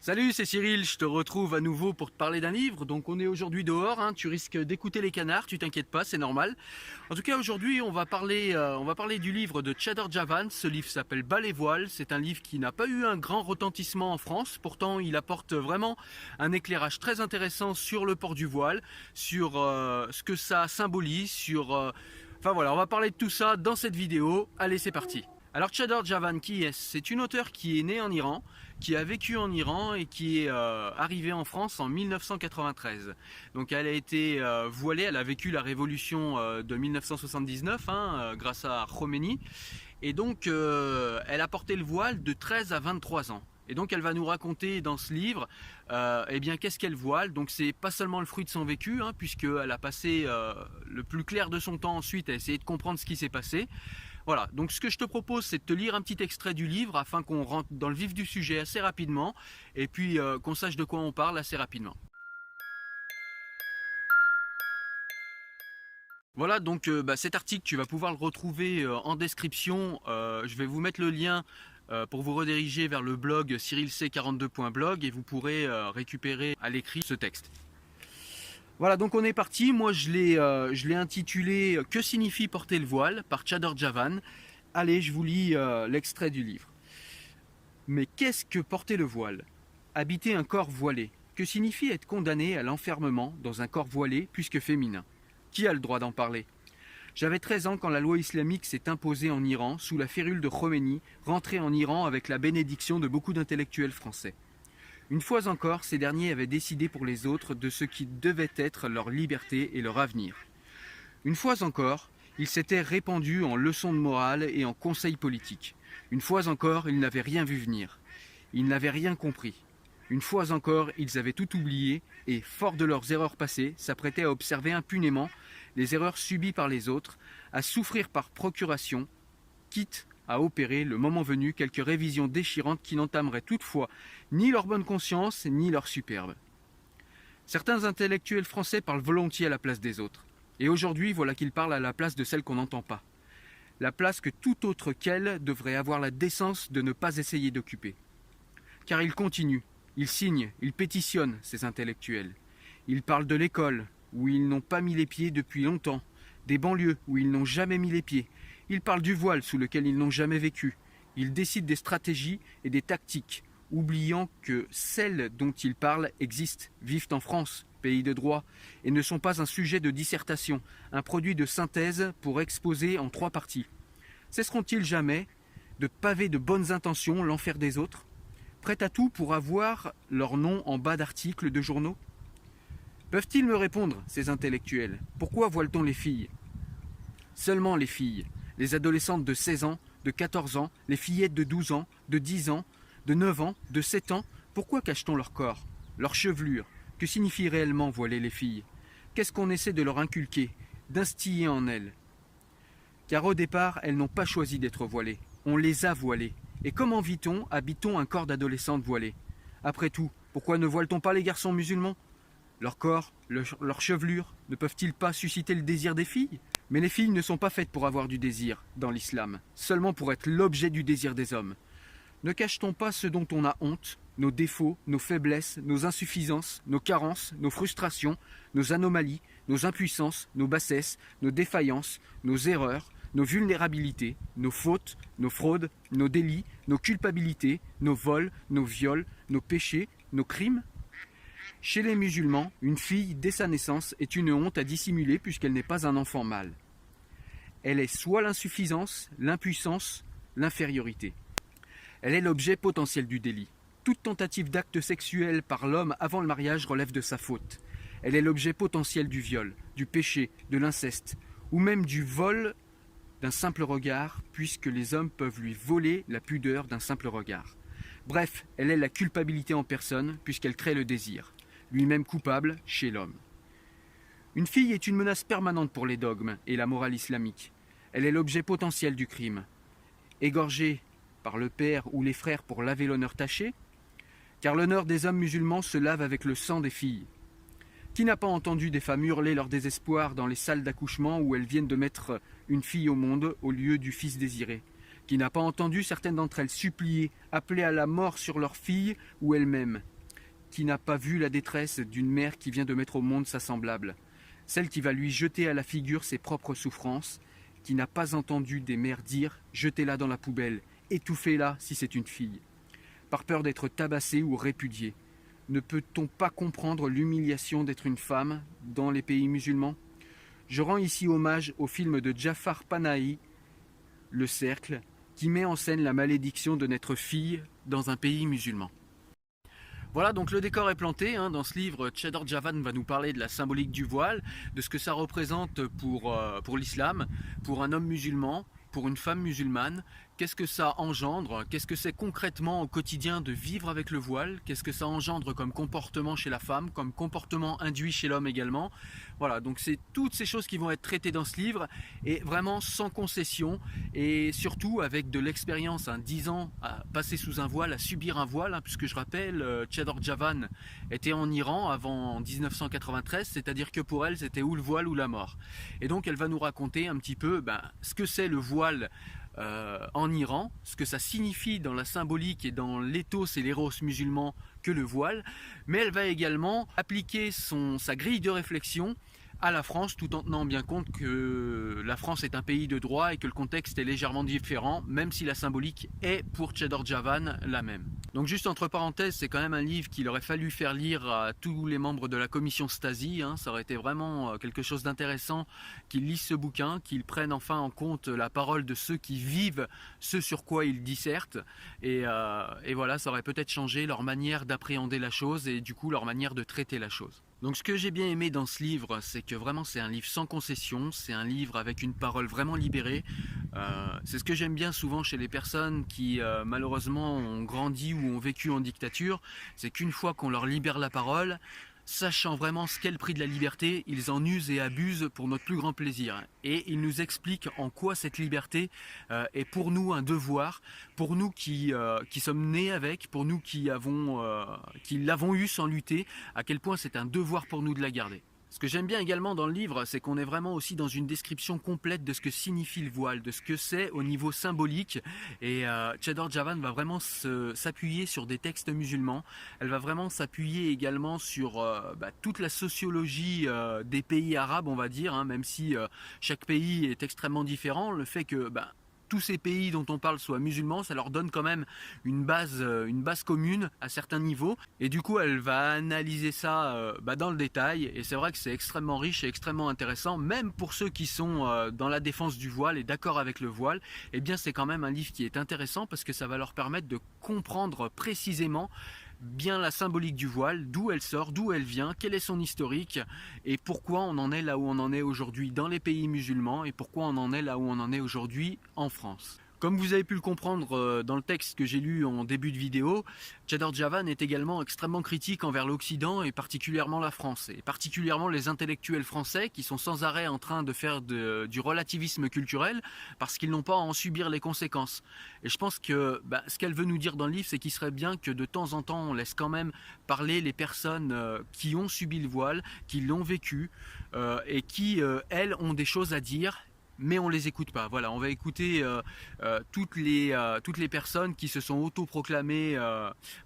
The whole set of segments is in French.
Salut, c'est Cyril, je te retrouve à nouveau pour te parler d'un livre. Donc on est aujourd'hui dehors, hein, tu risques d'écouter les canards, tu t'inquiètes pas, c'est normal. En tout cas aujourd'hui on va parler du livre de Tchador Javan. Ce livre s'appelle Bas les voiles, c'est un livre qui n'a pas eu un grand retentissement en France. Pourtant il apporte vraiment un éclairage très intéressant sur le port du voile, sur ce que ça symbolise, Enfin voilà, on va parler de tout ça dans cette vidéo. Allez, c'est parti. Alors Tchador Javan, qui est-ce? C'est une auteure qui est née en Iran, qui a vécu en Iran et qui est arrivée en France en 1993. Donc elle a été voilée, elle a vécu la révolution de 1979 grâce à Khomeini. Et donc elle a porté le voile de 13 à 23 ans. Et donc elle va nous raconter dans ce livre eh bien qu'est-ce qu'elle voile. Donc c'est pas seulement le fruit de son vécu, puisqu'elle a passé le plus clair de son temps ensuite à essayer de comprendre ce qui s'est passé. Voilà, donc ce que je te propose, c'est de te lire un petit extrait du livre afin qu'on rentre dans le vif du sujet assez rapidement et puis qu'on sache de quoi on parle assez rapidement. Voilà, donc cet article, tu vas pouvoir le retrouver en description. Je vais vous mettre le lien pour vous rediriger vers le blog cyrilc42.blog et vous pourrez récupérer à l'écrit ce texte. Voilà, donc on est parti. Moi, je l'ai intitulé « Que signifie porter le voile ?» par Tchador Javan. Allez, je vous lis l'extrait du livre. Mais qu'est-ce que porter le voile? Habiter un corps voilé. Que signifie être condamné à l'enfermement dans un corps voilé puisque féminin? Qui a le droit d'en parler? J'avais 13 ans quand la loi islamique s'est imposée en Iran sous la férule de Khomeini, rentré en Iran avec la bénédiction de beaucoup d'intellectuels français. Une fois encore, ces derniers avaient décidé pour les autres de ce qui devait être leur liberté et leur avenir. Une fois encore, ils s'étaient répandus en leçons de morale et en conseils politiques. Une fois encore, ils n'avaient rien vu venir. Ils n'avaient rien compris. Une fois encore, ils avaient tout oublié et, forts de leurs erreurs passées, s'apprêtaient à observer impunément les erreurs subies par les autres, à souffrir par procuration, quitte à opérer, le moment venu, quelques révisions déchirantes qui n'entameraient toutefois ni leur bonne conscience ni leur superbe. Certains intellectuels français parlent volontiers à la place des autres. Et aujourd'hui, voilà qu'ils parlent à la place de celle qu'on n'entend pas. La place que tout autre qu'elle devrait avoir la décence de ne pas essayer d'occuper. Car ils continuent, ils signent, ils pétitionnent, ces intellectuels. Ils parlent de l'école, où ils n'ont pas mis les pieds depuis longtemps, des banlieues, où ils n'ont jamais mis les pieds. Ils parlent du voile sous lequel ils n'ont jamais vécu. Ils décident des stratégies et des tactiques, oubliant que celles dont ils parlent existent, vivent en France, pays de droit, et ne sont pas un sujet de dissertation, un produit de synthèse pour exposer en 3 parties. Cesseront-ils jamais de paver de bonnes intentions l'enfer des autres, prêts à tout pour avoir leur nom en bas d'articles de journaux? Peuvent-ils me répondre, ces intellectuels? Pourquoi voile-t-on les filles? Seulement les filles, les adolescentes de 16 ans, de 14 ans, les fillettes de 12 ans, de 10 ans, de 9 ans, de 7 ans, pourquoi cache-t-on leur corps, leur chevelure? Que signifie réellement voiler les filles? Qu'est-ce qu'on essaie de leur inculquer, d'instiller en elles? Car au départ, elles n'ont pas choisi d'être voilées, on les a voilées. Et comment vit-on, habite-t-on un corps d'adolescente voilée? Après tout, pourquoi ne voile-t-on pas les garçons musulmans? Leur corps, leur chevelure, ne peuvent-ils pas susciter le désir des filles? Mais les filles ne sont pas faites pour avoir du désir dans l'islam, seulement pour être l'objet du désir des hommes. Ne cache-t-on pas ce dont on a honte, nos défauts, nos faiblesses, nos insuffisances, nos carences, nos frustrations, nos anomalies, nos impuissances, nos bassesses, nos défaillances, nos erreurs, nos vulnérabilités, nos fautes, nos fraudes, nos délits, nos culpabilités, nos vols, nos viols, nos péchés, nos crimes? Chez les musulmans, une fille, dès sa naissance, est une honte à dissimuler puisqu'elle n'est pas un enfant mâle. Elle est soit l'insuffisance, l'impuissance, l'infériorité. Elle est l'objet potentiel du délit. Toute tentative d'acte sexuel par l'homme avant le mariage relève de sa faute. Elle est l'objet potentiel du viol, du péché, de l'inceste, ou même du vol d'un simple regard, puisque les hommes peuvent lui voler la pudeur d'un simple regard. Bref, elle est la culpabilité en personne, puisqu'elle crée le désir, lui-même coupable chez l'homme. Une fille est une menace permanente pour les dogmes et la morale islamique. Elle est l'objet potentiel du crime. Égorgée par le père ou les frères pour laver l'honneur taché, car l'honneur des hommes musulmans se lave avec le sang des filles. Qui n'a pas entendu des femmes hurler leur désespoir dans les salles d'accouchement où elles viennent de mettre une fille au monde au lieu du fils désiré? Qui n'a pas entendu certaines d'entre elles supplier, appeler à la mort sur leur fille ou elles-mêmes, qui n'a pas vu la détresse d'une mère qui vient de mettre au monde sa semblable, celle qui va lui jeter à la figure ses propres souffrances, qui n'a pas entendu des mères dire « jetez-la dans la poubelle, étouffez-la si c'est une fille », par peur d'être tabassée ou répudiée. Ne peut-on pas comprendre l'humiliation d'être une femme dans les pays musulmans? Je rends ici hommage au film de Jafar Panahi, Le Cercle, qui met en scène la malédiction de n'être fille dans un pays musulman. Voilà, donc le décor est planté. Dans ce livre, Chedor Javan va nous parler de la symbolique du voile, de ce que ça représente pour l'islam, pour un homme musulman, pour une femme musulmane. Qu'est-ce que ça engendre? Qu'est-ce que c'est concrètement au quotidien de vivre avec le voile? Qu'est-ce que ça engendre comme comportement chez la femme, comme comportement induit chez l'homme également? Voilà, donc c'est toutes ces choses qui vont être traitées dans ce livre, et vraiment sans concession, et surtout avec de l'expérience, 10 ans à passer sous un voile, à subir un voile, puisque je rappelle, Chedor Javan était en Iran avant 1993, c'est-à-dire que pour elle c'était ou le voile ou la mort. Et donc elle va nous raconter un petit peu ce que c'est le voile en Iran, ce que ça signifie dans la symbolique et dans l'éthos et l'éros musulman que le voile, mais elle va également appliquer sa grille de réflexion à la France, tout en tenant bien compte que la France est un pays de droit et que le contexte est légèrement différent, même si la symbolique est pour Chedor Javan la même. Donc juste entre parenthèses, c'est quand même un livre qu'il aurait fallu faire lire à tous les membres de la commission Stasi, ça aurait été vraiment quelque chose d'intéressant qu'ils lisent ce bouquin, qu'ils prennent enfin en compte la parole de ceux qui vivent ce sur quoi ils dissertent, et voilà, ça aurait peut-être changé leur manière d'appréhender la chose et du coup leur manière de traiter la chose. Donc ce que j'ai bien aimé dans ce livre, c'est que vraiment c'est un livre sans concession, c'est un livre avec une parole vraiment libérée. C'est ce que j'aime bien souvent chez les personnes qui malheureusement ont grandi ou ont vécu en dictature, c'est qu'une fois qu'on leur libère la parole, sachant vraiment ce qu'est le prix de la liberté, ils en usent et abusent pour notre plus grand plaisir. Et ils nous expliquent en quoi cette liberté est pour nous un devoir, pour nous qui sommes nés avec, pour nous qui l'avons eu sans lutter, à quel point c'est un devoir pour nous de la garder. Ce que j'aime bien également dans le livre, c'est qu'on est vraiment aussi dans une description complète de ce que signifie le voile, de ce que c'est au niveau symbolique. Et Chedor Javan va vraiment s'appuyer sur des textes musulmans. Elle va vraiment s'appuyer également sur toute la sociologie des pays arabes, on va dire, même si chaque pays est extrêmement différent. Le fait que tous ces pays dont on parle soient musulmans, ça leur donne quand même une base commune à certains niveaux. Et du coup, elle va analyser ça dans le détail. Et c'est vrai que c'est extrêmement riche et extrêmement intéressant, même pour ceux qui sont dans la défense du voile et d'accord avec le voile. Eh bien, c'est quand même un livre qui est intéressant parce que ça va leur permettre de comprendre précisément bien la symbolique du voile, d'où elle sort, d'où elle vient, quel est son historique et pourquoi on en est là où on en est aujourd'hui dans les pays musulmans et pourquoi on en est là où on en est aujourd'hui en France. Comme vous avez pu le comprendre dans le texte que j'ai lu en début de vidéo, Chedor Javan est également extrêmement critique envers l'Occident et particulièrement la France, et particulièrement les intellectuels français qui sont sans arrêt en train de faire du relativisme culturel parce qu'ils n'ont pas à en subir les conséquences. Et je pense que ce qu'elle veut nous dire dans le livre, c'est qu'il serait bien que de temps en temps on laisse quand même parler les personnes qui ont subi le voile, qui l'ont vécu et qui, elles, ont des choses à dire. Mais on les écoute pas. Voilà, on va écouter toutes les personnes qui se sont autoproclamées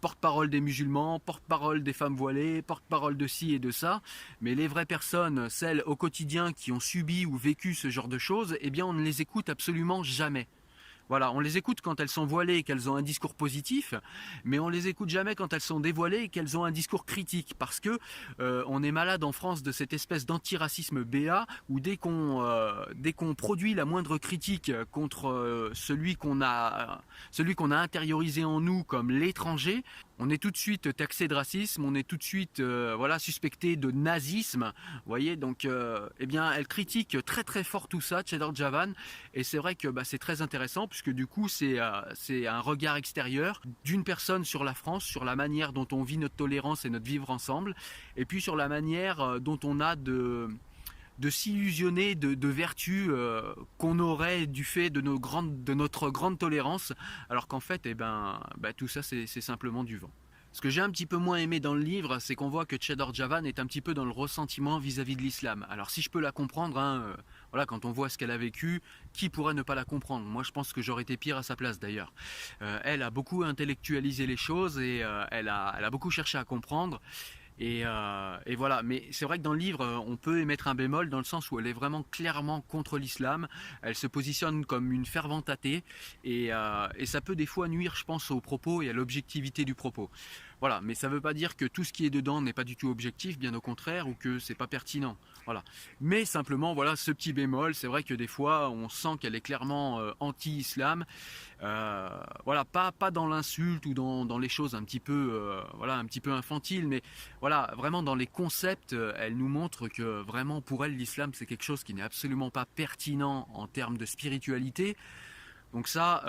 porte-parole des musulmans, porte-parole des femmes voilées, porte-parole de ci et de ça. Mais les vraies personnes, celles au quotidien qui ont subi ou vécu ce genre de choses, eh bien on ne les écoute absolument jamais. Voilà, on les écoute quand elles sont voilées et qu'elles ont un discours positif, mais on les écoute jamais quand elles sont dévoilées et qu'elles ont un discours critique, parce que on est malade en France de cette espèce d'antiracisme béat où dès qu'on produit la moindre critique contre celui qu'on a intériorisé en nous comme l'étranger, on est tout de suite taxé de racisme, on est tout de suite suspecté de nazisme. Vous voyez, donc eh bien elle critique très très fort tout ça, Chedor Javan, et c'est vrai que c'est très intéressant puisque du coup c'est un regard extérieur d'une personne sur la France, sur la manière dont on vit notre tolérance et notre vivre ensemble, et puis sur la manière dont on a de s'illusionner de vertus qu'on aurait du fait de notre grande tolérance, alors qu'en fait tout ça c'est simplement du vent. Ce que j'ai un petit peu moins aimé dans le livre, c'est qu'on voit que Chedor Javan est un petit peu dans le ressentiment vis-à-vis de l'islam. Alors si je peux la comprendre, voilà, quand on voit ce qu'elle a vécu, qui pourrait ne pas la comprendre? Moi je pense que j'aurais été pire à sa place d'ailleurs. Elle a beaucoup intellectualisé les choses et elle a beaucoup cherché à comprendre. Et voilà, mais c'est vrai que dans le livre, on peut émettre un bémol dans le sens où elle est vraiment clairement contre l'islam. Elle se positionne comme une fervente athée et ça peut des fois nuire, je pense, aux propos et à l'objectivité du propos. Voilà, mais ça ne veut pas dire que tout ce qui est dedans n'est pas du tout objectif, bien au contraire, ou que c'est pas pertinent. Voilà. Mais simplement, voilà, ce petit bémol, c'est vrai que des fois, on sent qu'elle est clairement anti-islam. Voilà, pas dans l'insulte ou dans les choses un petit peu, voilà, un petit peu infantiles, mais voilà, vraiment dans les concepts, elle nous montre que vraiment pour elle, l'islam, c'est quelque chose qui n'est absolument pas pertinent en termes de spiritualité. Donc ça,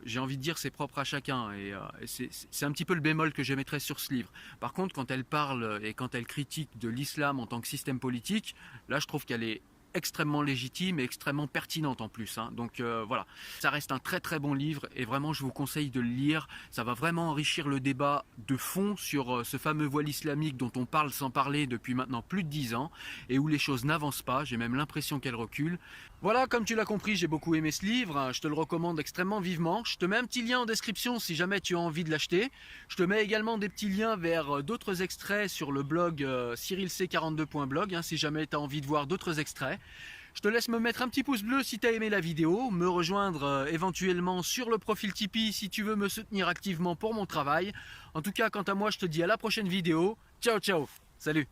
j'ai envie de dire, c'est propre à chacun et c'est un petit peu le bémol que j'émettrais sur ce livre. Par contre, quand elle parle et quand elle critique de l'islam en tant que système politique, là je trouve qu'elle est extrêmement légitime et extrêmement pertinente en plus, hein. Donc voilà, ça reste un très très bon livre et vraiment je vous conseille de le lire. Ça va vraiment enrichir le débat de fond sur ce fameux voile islamique dont on parle sans parler depuis maintenant plus de 10 ans et où les choses n'avancent pas, j'ai même l'impression qu'elles reculent. Voilà, comme tu l'as compris, j'ai beaucoup aimé ce livre, je te le recommande extrêmement vivement. Je te mets un petit lien en description si jamais tu as envie de l'acheter. Je te mets également des petits liens vers d'autres extraits sur le blog cyrilc42.blog, hein, si jamais tu as envie de voir d'autres extraits. Je te laisse me mettre un petit pouce bleu si tu as aimé la vidéo, me rejoindre éventuellement sur le profil Tipeee si tu veux me soutenir activement pour mon travail. En tout cas, quant à moi, je te dis à la prochaine vidéo. Ciao, ciao, salut!